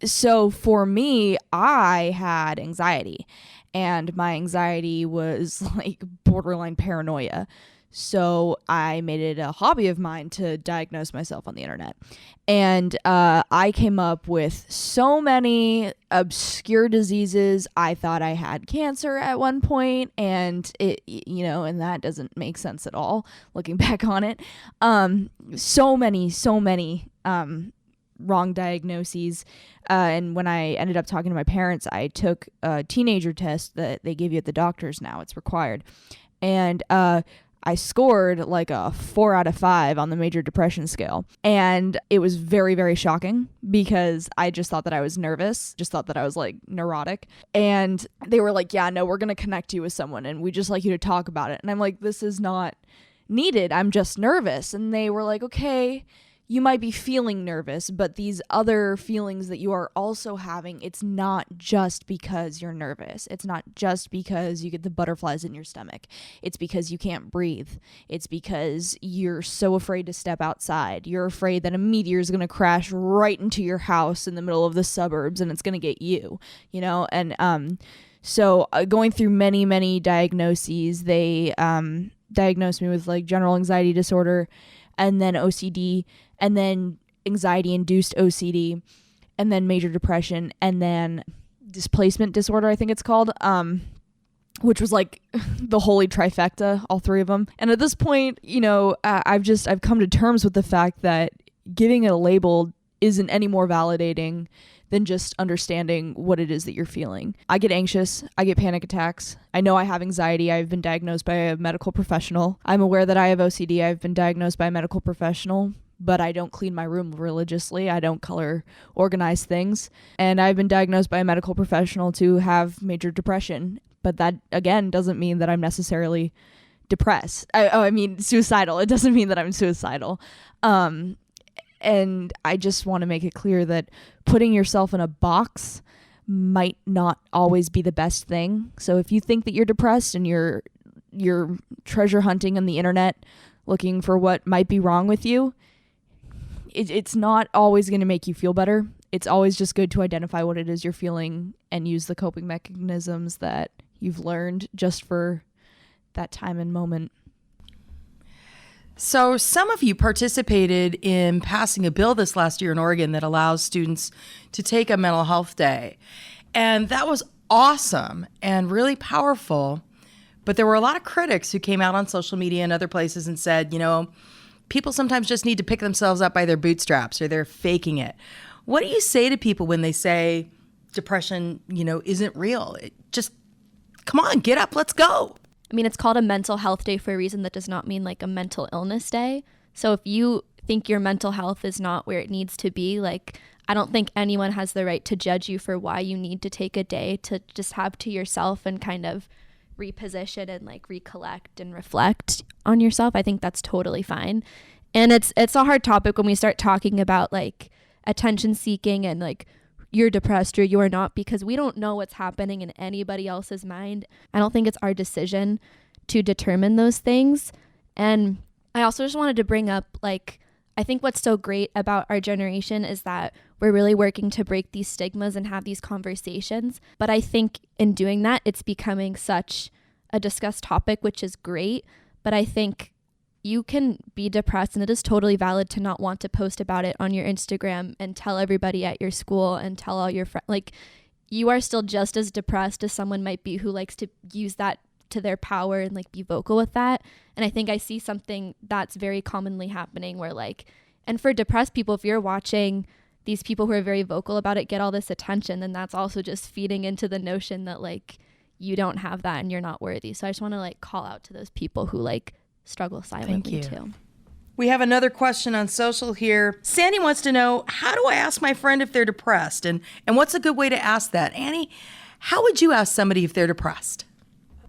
Speaker 4: So for me, I had anxiety, and my anxiety was like borderline paranoia. So I made it a hobby of mine to diagnose myself on the internet. And I came up with so many obscure diseases. I thought I had cancer at one point, and and that doesn't make sense at all looking back on it. So many wrong diagnoses. And when I ended up talking to my parents, I took a teenager test that they give you at the doctors now. It's required. And I scored like a 4 out of 5 on the major depression scale. And it was very, very shocking because I just thought that I was nervous, just thought that I was like neurotic. And they were like, yeah, no, we're going to connect you with someone and we just like you to talk about it. And I'm like, this is not needed. I'm just nervous. And they were like, okay, you might be feeling nervous, but these other feelings that you are also having, it's not just because you're nervous. It's not just because you get the butterflies in your stomach. It's because you can't breathe. It's because you're so afraid to step outside. You're afraid that a meteor is going to crash right into your house in the middle of the suburbs and it's going to get you, And so going through many, many diagnoses, they diagnosed me with like general anxiety disorder, and then OCD, and then anxiety-induced OCD, and then major depression, and then displacement disorder, I think it's called, which was like the holy trifecta, all three of them. And at this point, I've come to terms with the fact that giving it a label isn't any more validating than just understanding what it is that you're feeling. I get anxious. I get panic attacks. I know I have anxiety. I've been diagnosed by a medical professional. I'm aware that I have OCD. I've been diagnosed by a medical professional, but I don't clean my room religiously. I don't color organize things. And I've been diagnosed by a medical professional to have major depression. But that, again, doesn't mean that I'm necessarily depressed. I mean, suicidal. It doesn't mean that I'm suicidal. And I just want to make it clear that putting yourself in a box might not always be the best thing. So if you think that you're depressed and you're treasure hunting on the internet looking for what might be wrong with you, it's not always going to make you feel better. It's always just good to identify what it is you're feeling and use the coping mechanisms that you've learned just for that time and moment.
Speaker 1: So some of you participated in passing a bill this last year in Oregon that allows students to take a mental health day. And that was awesome and really powerful. But there were a lot of critics who came out on social media and other places and said, people sometimes just need to pick themselves up by their bootstraps or they're faking it. What do you say to people when they say depression, isn't real? Just come on, get up, let's go.
Speaker 5: I mean, it's called a mental health day for a reason. That does not mean like a mental illness day. So if you think your mental health is not where it needs to be, like, I don't think anyone has the right to judge you for why you need to take a day to just have to yourself and kind of reposition and like recollect and reflect on yourself. I think that's totally fine. And it's a hard topic when we start talking about like attention seeking and like you're depressed or you're not, because we don't know what's happening in anybody else's mind. I don't think it's our decision to determine those things. And I also just wanted to bring up, like, I think what's so great about our generation is that we're really working to break these stigmas and have these conversations. But I think in doing that, it's becoming such a discussed topic, which is great. But I think you can be depressed, and it is totally valid to not want to post about it on your Instagram and tell everybody at your school and tell all your friends. Like, you are still just as depressed as someone might be who likes to use that to their power and like be vocal with that. And I think I see something that's very commonly happening where like, and for depressed people, if you're watching these people who are very vocal about it get all this attention, then that's also just feeding into the notion that like you don't have that and you're not worthy. So I just want to like call out to those people who like struggle silently too.
Speaker 1: We have another question on social here. Sandy wants to know, how do I ask my friend if they're depressed? And what's a good way to ask that? Annie, how would you ask somebody if they're depressed?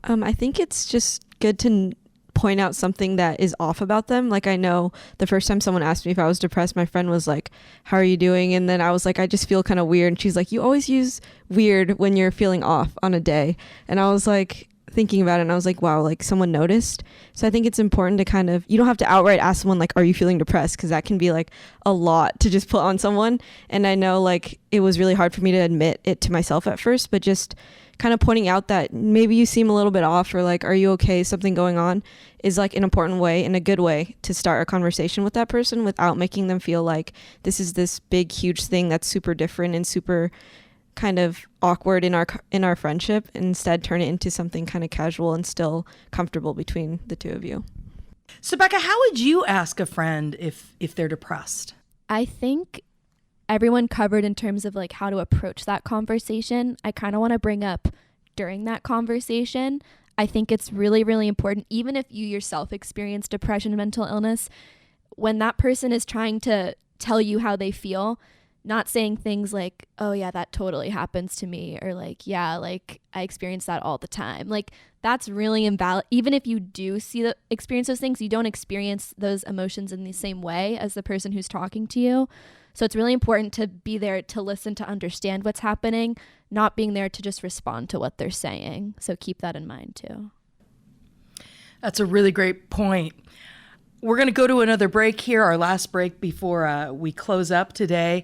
Speaker 3: I think it's just good to point out something that is off about them. Like, I know the first time someone asked me if I was depressed, my friend was like, how are you doing? And then I was like, I just feel kind of weird. And she's like, you always use weird when you're feeling off on a day. And I was like thinking about it, and I was like, wow, like someone noticed. So I think it's important to kind of, you don't have to outright ask someone like, are you feeling depressed? Because that can be like a lot to just put on someone. And I know like it was really hard for me to admit it to myself at first, but just kind of pointing out that maybe you seem a little bit off, or like, are you okay? Something going on, is like an important way and a good way to start a conversation with that person without making them feel like this is this big, huge thing that's super different and super kind of awkward in our friendship. Instead, turn it into something kind of casual and still comfortable between the two of you.
Speaker 1: So Becca, how would you ask a friend if they're depressed?
Speaker 5: I think everyone covered in terms of like how to approach that conversation. I kind of want to bring up during that conversation, I think it's really, really important, even if you yourself experience depression and mental illness, when that person is trying to tell you how they feel, not saying things like, oh yeah, that totally happens to me, or like, yeah, like I experience that all the time. Like, that's really invalid. Even if you do experience those things, you don't experience those emotions in the same way as the person who's talking to you. So it's really important to be there to listen, to understand what's happening, not being there to just respond to what they're saying. So keep that in mind too.
Speaker 1: That's a really great point. We're going to go to another break here, our last break before we close up today.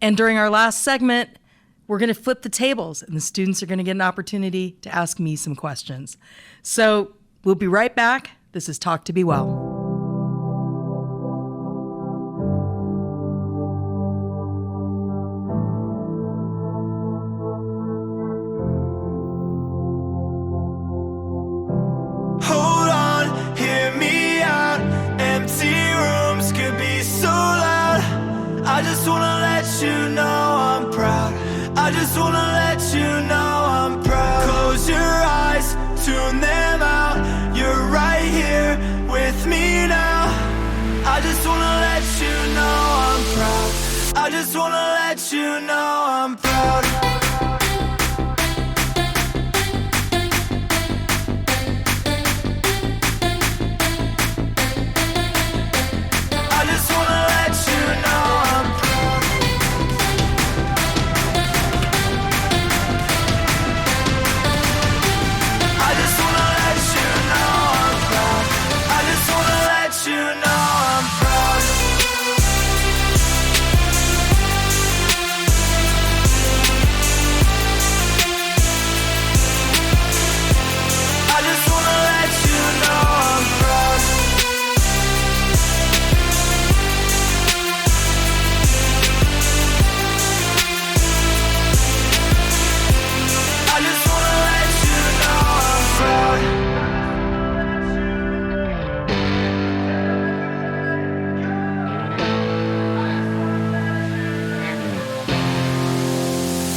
Speaker 1: And during our last segment, we're going to flip the tables, and the students are going to get an opportunity to ask me some questions. So we'll be right back. This is Talk to Be Well.
Speaker 6: I just wanna let you know I'm proud. I just wanna let you know I'm proud. Close your eyes, tune them out. You're right here with me now. I just wanna let you know I'm proud. I just wanna let you know I'm proud.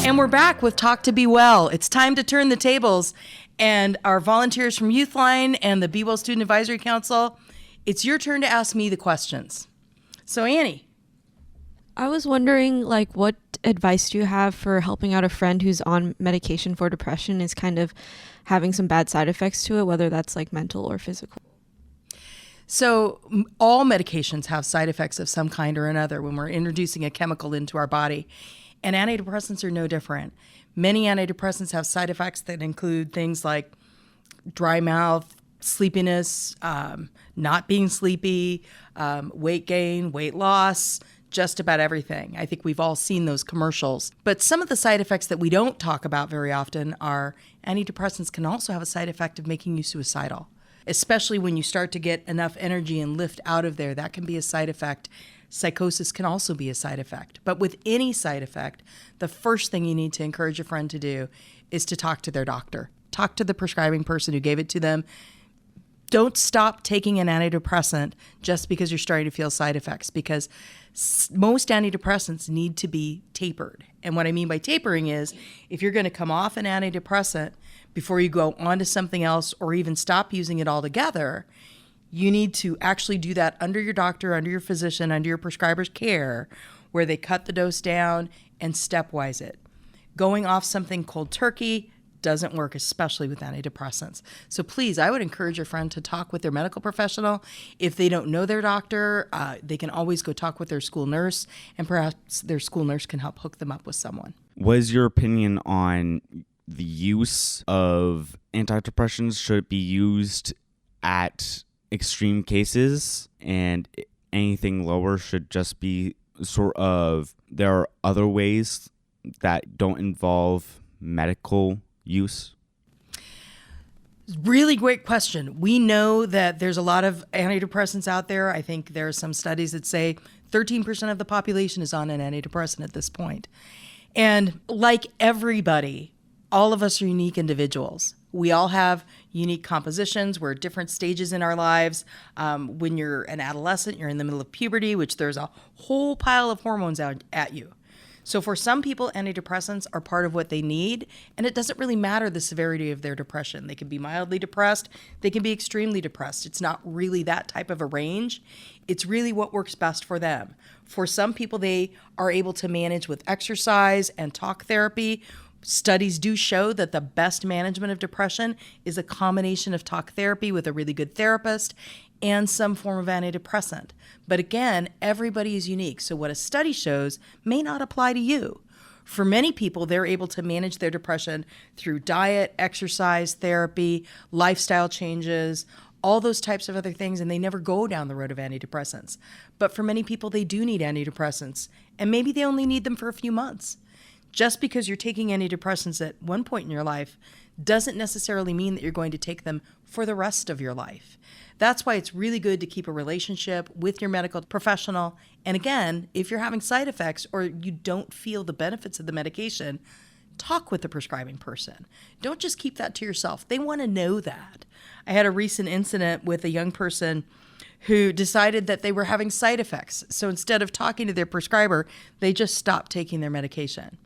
Speaker 1: And we're back with Talk to Be Well. It's time to turn the tables. And our volunteers from Youthline and the Be Well Student Advisory Council, it's your turn to ask me the questions. So Annie.
Speaker 3: I was wondering, like, what advice do you have for helping out a friend who's on medication for depression, is kind of having some bad side effects to it, whether that's like mental or physical?
Speaker 1: So all medications have side effects of some kind or another when we're introducing a chemical into our body. And antidepressants are no different. Many antidepressants have side effects that include things like dry mouth, sleepiness, not being sleepy, weight gain, weight loss, just about everything. I think we've all seen those commercials. But some of the side effects that we don't talk about very often are antidepressants can also have a side effect of making you suicidal, especially when you start to get enough energy and lift out of there. That can be a side effect. Psychosis can also be a side effect. But with any side effect, the first thing you need to encourage a friend to do is to talk to their doctor. Talk to the prescribing person who gave it to them. Don't stop taking an antidepressant just because you're starting to feel side effects, because most antidepressants need to be tapered. And what I mean by tapering is if you're going to come off an antidepressant before you go on to something else or even stop using it altogether, you need to actually do that under your doctor, under your physician, under your prescriber's care, where they cut the dose down and stepwise it. Going off something cold turkey doesn't work, especially with antidepressants. So please, I would encourage your friend to talk with their medical professional. If they don't know their doctor, they can always go talk with their school nurse, and perhaps their school nurse can help hook them up with someone.
Speaker 2: What is your opinion on the use of antidepressants? Should it be used at extreme cases, and anything lower should just be sort of, there are other ways that don't involve medical use?
Speaker 1: Really great question. We know that there's a lot of antidepressants out there. I think there are some studies that say 13% of the population is on an antidepressant at this point. And like everybody, all of us are unique individuals. We all have unique compositions. We're at different stages in our lives. When you're an adolescent, you're in the middle of puberty, which there's a whole pile of hormones out at you. So for some people, antidepressants are part of what they need, and it doesn't really matter the severity of their depression. They can be mildly depressed. They can be extremely depressed. It's not really that type of a range. It's really what works best for them. For some people, they are able to manage with exercise and talk therapy. Studies do show that the best management of depression is a combination of talk therapy with a really good therapist and some form of antidepressant. But again, everybody is unique. So what a study shows may not apply to you. For many people, they're able to manage their depression through diet, exercise, therapy, lifestyle changes, all those types of other things, and they never go down the road of antidepressants. But for many people, they do need antidepressants, and maybe they only need them for a few months. Just because you're taking antidepressants at one point in your life doesn't necessarily mean that you're going to take them for the rest of your life. That's why it's really good to keep a relationship with your medical professional. And again, if you're having side effects or you don't feel the benefits of the medication, talk with the prescribing person. Don't just keep that to yourself. They want to know that. I had a recent incident with a young person who decided that they were having side effects. So instead of talking to their prescriber, they just stopped taking their medication.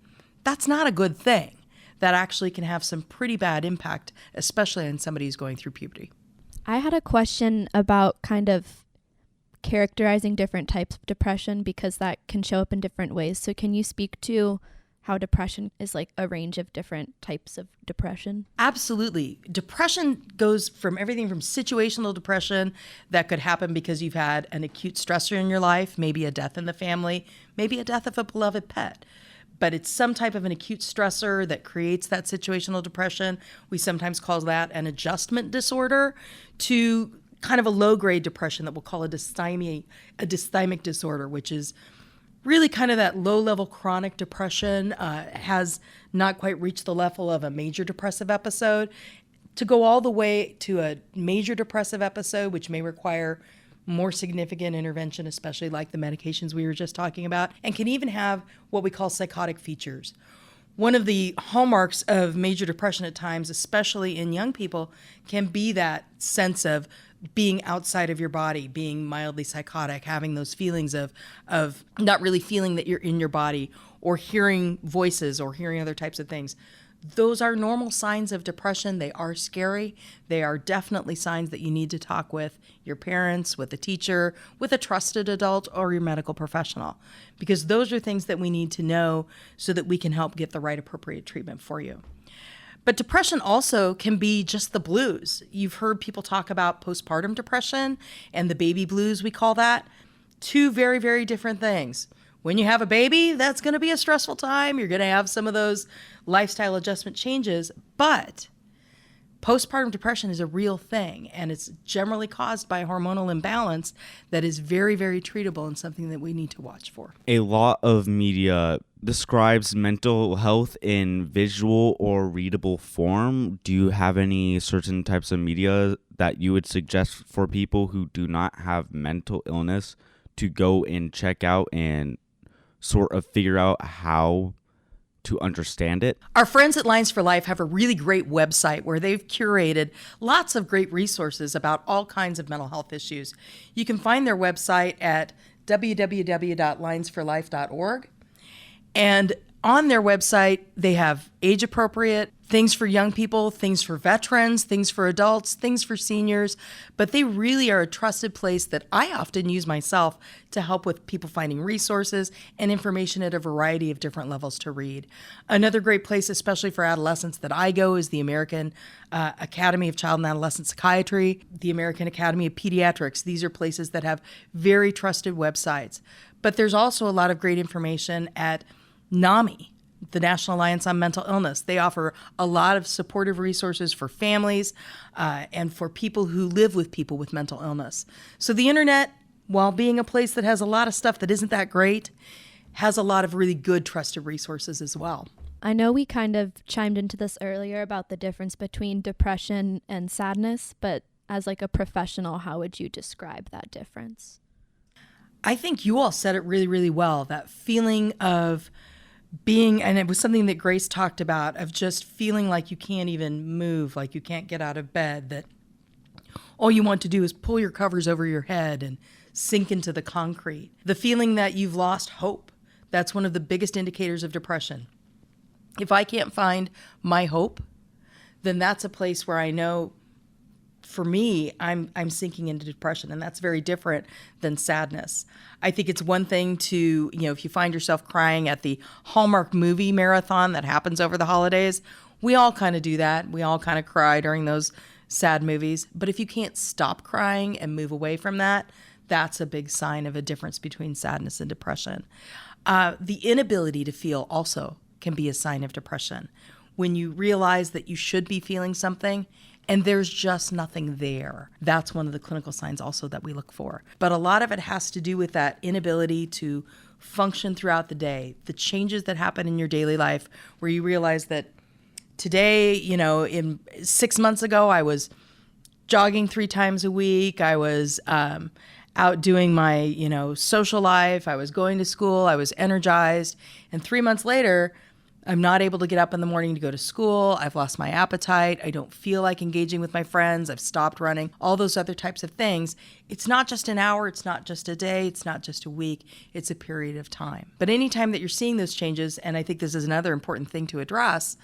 Speaker 1: That's not a good thing. That actually can have some pretty bad impact, especially on somebody who's going through puberty.
Speaker 5: I had a question about kind of characterizing different types of depression, because that can show up in different ways. So can you speak to how depression is like a range of different types of depression?
Speaker 1: Absolutely. Depression goes from everything from situational depression that could happen because you've had an acute stressor in your life, maybe a death in the family, maybe a death of a beloved pet. But it's some type of an acute stressor that creates that situational depression. We sometimes call that an adjustment disorder, to kind of a low-grade depression that we'll call a dysthymic disorder, which is really kind of that low-level chronic depression, has not quite reached the level of a major depressive episode. To go all the way to a major depressive episode, which may require more significant intervention, especially like the medications we were just talking about, and can even have what we call psychotic features. One of the hallmarks of major depression at times, especially in young people, can be that sense of being outside of your body, being mildly psychotic, having those feelings of not really feeling that you're in your body, or hearing voices or hearing other types of things. Those are normal signs of depression. They are scary. They are definitely signs that you need to talk with your parents, with a teacher, with a trusted adult, or your medical professional, because those are things that we need to know so that we can help get the right appropriate treatment for you. But depression also can be just the blues. You've heard people talk about postpartum depression and the baby blues, we call that. Two very, very different things. When you have a baby, that's going to be a stressful time. You're going to have some of those lifestyle adjustment changes. But postpartum depression is a real thing, and it's generally caused by a hormonal imbalance that is very, very treatable and something that we need to watch for.
Speaker 2: A lot of media describes mental health in visual or readable form. Do you have any certain types of media that you would suggest for people who do not have mental illness to go and check out and sort of figure out how to understand it?
Speaker 1: Our friends at Lines for Life have a really great website where they've curated lots of great resources about all kinds of mental health issues. You can find their website at www.linesforlife.org. And on their website, they have age-appropriate things for young people, things for veterans, things for adults, things for seniors. But they really are a trusted place that I often use myself to help with people finding resources and information at a variety of different levels to read. Another great place, especially for adolescents, that I go is the American Academy of Child and Adolescent Psychiatry, the American Academy of Pediatrics. These are places that have very trusted websites. But there's also a lot of great information at NAMI, the National Alliance on Mental Illness. They offer a lot of supportive resources for families and for people who live with people with mental illness. So the internet, while being a place that has a lot of stuff that isn't that great, has a lot of really good trusted resources as well.
Speaker 5: I know we kind of chimed into this earlier about the difference between depression and sadness, but as like a professional, how would you describe that difference?
Speaker 1: I think you all said it really, really well, that feeling of being, and it was something that Grace talked about, of just feeling like you can't even move, like you can't get out of bed, that all you want to do is pull your covers over your head and sink into the concrete. The feeling that you've lost hope, that's one of the biggest indicators of depression. If I can't find my hope, then that's a place where I know, for me, I'm sinking into depression, and that's very different than sadness. I think it's one thing to, if you find yourself crying at the Hallmark movie marathon that happens over the holidays, we all kind of do that. We all kind of cry during those sad movies. But if you can't stop crying and move away from that, that's a big sign of a difference between sadness and depression. The inability to feel also can be a sign of depression. When you realize that you should be feeling something and there's just nothing there. That's one of the clinical signs also that we look for. But a lot of it has to do with that inability to function throughout the day, the changes that happen in your daily life where you realize that today, in 6 months ago, I was jogging 3 times a week. I was out doing my, social life. I was going to school. I was energized. And 3 months later, I'm not able to get up in the morning to go to school. I've lost my appetite. I don't feel like engaging with my friends. I've stopped running, all those other types of things. It's not just an hour. It's not just a day. It's not just a week. It's a period of time. But anytime that you're seeing those changes, and I think this is another important thing to address,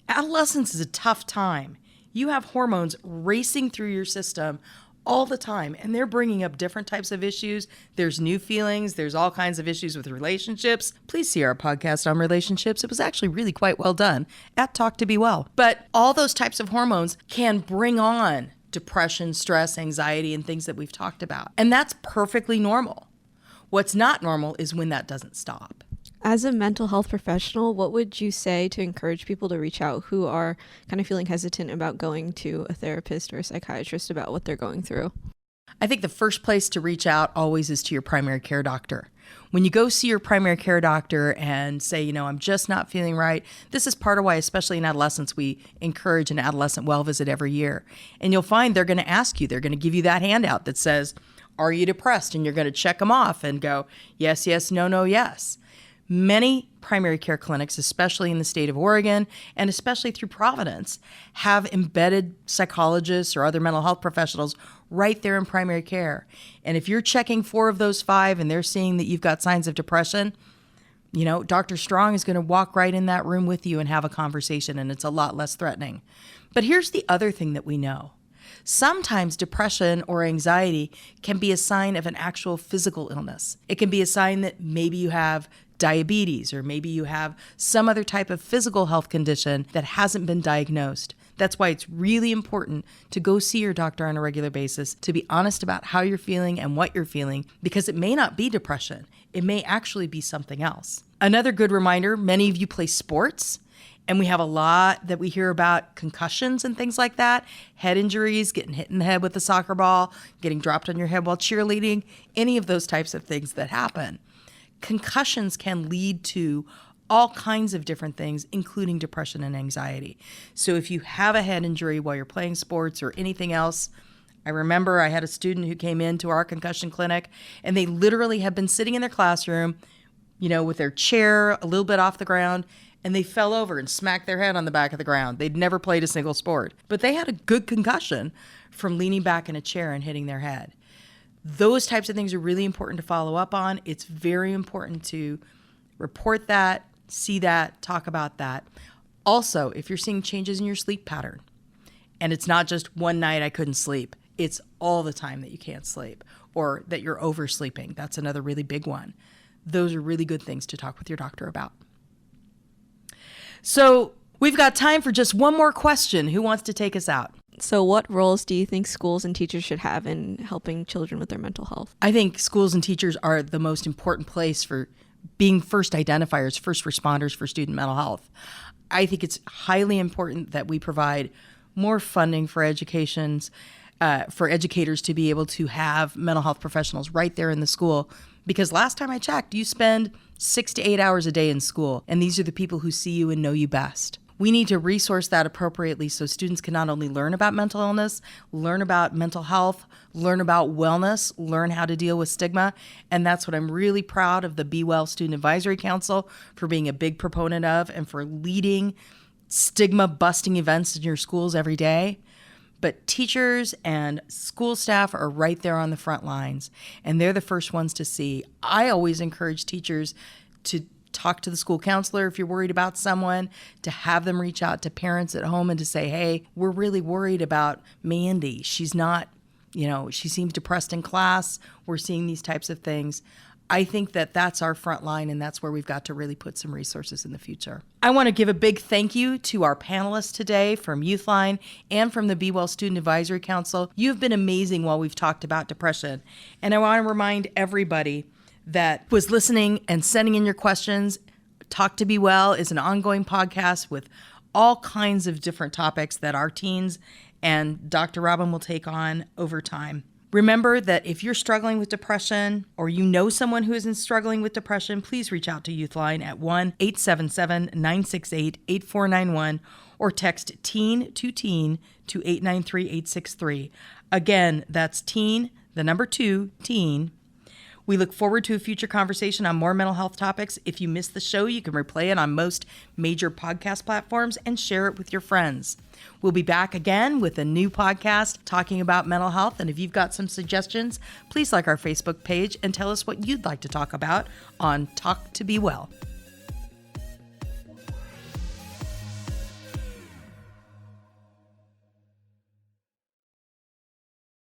Speaker 1: adolescence is a tough time. You have hormones racing through your system all the time, and they're bringing up different types of issues. There's new feelings. There's all kinds of issues with relationships. Please see our podcast on relationships. It was actually really quite well done at Talk to Be Well. But all those types of hormones can bring on depression, stress, anxiety, and things that we've talked about. And that's perfectly normal. What's not normal is when that doesn't stop.
Speaker 3: As a mental health professional, what would you say to encourage people to reach out who are kind of feeling hesitant about going to a therapist or a psychiatrist about what they're going through?
Speaker 1: I think the first place to reach out always is to your primary care doctor. When you go see your primary care doctor and say, I'm just not feeling right, this is part of why, especially in adolescence, we encourage an adolescent well visit every year. And you'll find they're going to ask you, they're going to give you that handout that says, are you depressed? And you're going to check them off and go, yes, yes, no, no, yes. Many primary care clinics, especially in the state of Oregon and especially through Providence, have embedded psychologists or other mental health professionals right there in primary care. And if you're checking 4 of those 5 and they're seeing that you've got signs of depression, Dr. Strong is going to walk right in that room with you and have a conversation, and it's a lot less threatening. But here's the other thing that we know. Sometimes depression or anxiety can be a sign of an actual physical illness. It can be a sign that maybe you have diabetes, or maybe you have some other type of physical health condition that hasn't been diagnosed. That's why it's really important to go see your doctor on a regular basis, to be honest about how you're feeling and what you're feeling, because it may not be depression. It may actually be something else. Another good reminder, many of you play sports, and we have a lot that we hear about concussions and things like that, head injuries, getting hit in the head with a soccer ball, getting dropped on your head while cheerleading, any of those types of things that happen. Concussions can lead to all kinds of different things, including depression and anxiety. So if you have a head injury while you're playing sports or anything else, I remember I had a student who came into our concussion clinic, and they literally had been sitting in their classroom, with their chair a little bit off the ground, and they fell over and smacked their head on the back of the ground. They'd never played a single sport, but they had a good concussion from leaning back in a chair and hitting their head. Those types of things are really important to follow up on. It's very important to report that, see that, talk about that. Also, if you're seeing changes in your sleep pattern, and it's not just one night I couldn't sleep, it's all the time that you can't sleep, or that you're oversleeping. That's another really big one. Those are really good things to talk with your doctor about. So we've got time for just one more question. Who wants to take us out?
Speaker 3: So what roles do you think schools and teachers should have in helping children with their mental health?
Speaker 1: I think schools and teachers are the most important place for being first identifiers, first responders for student mental health. I think it's highly important that we provide more funding for for educators to be able to have mental health professionals right there in the school. Because last time I checked, you spend 6 to 8 hours a day in school, and these are the people who see you and know you best. We need to resource that appropriately so students can not only learn about mental illness, learn about mental health, learn about wellness, learn how to deal with stigma. And that's what I'm really proud of the Be Well Student Advisory Council for being a big proponent of, and for leading stigma-busting events in your schools every day. But teachers and school staff are right there on the front lines, and they're the first ones to see. I always encourage teachers to talk to the school counselor if you're worried about someone, to have them reach out to parents at home and to say, hey, we're really worried about Mandy. She's not, she seems depressed in class. We're seeing these types of things. I think that that's our front line, and that's where we've got to really put some resources in the future. I want to give a big thank you to our panelists today from Youthline and from the Be Well Student Advisory Council. You've been amazing while we've talked about depression. And I want to remind everybody that was listening and sending in your questions. Talk to Be Well is an ongoing podcast with all kinds of different topics that our teens and Dr. Robin will take on over time. Remember that if you're struggling with depression, or you know someone who is struggling with depression, please reach out to Youthline at 1-877-968-8491 or text TEEN to 893-863. Again, that's TEEN, the number 2, TEEN. We look forward to a future conversation on more mental health topics. If you missed the show, you can replay it on most major podcast platforms and share it with your friends. We'll be back again with a new podcast talking about mental health. And if you've got some suggestions, please like our Facebook page and tell us what you'd like to talk about on Talk to Be Well.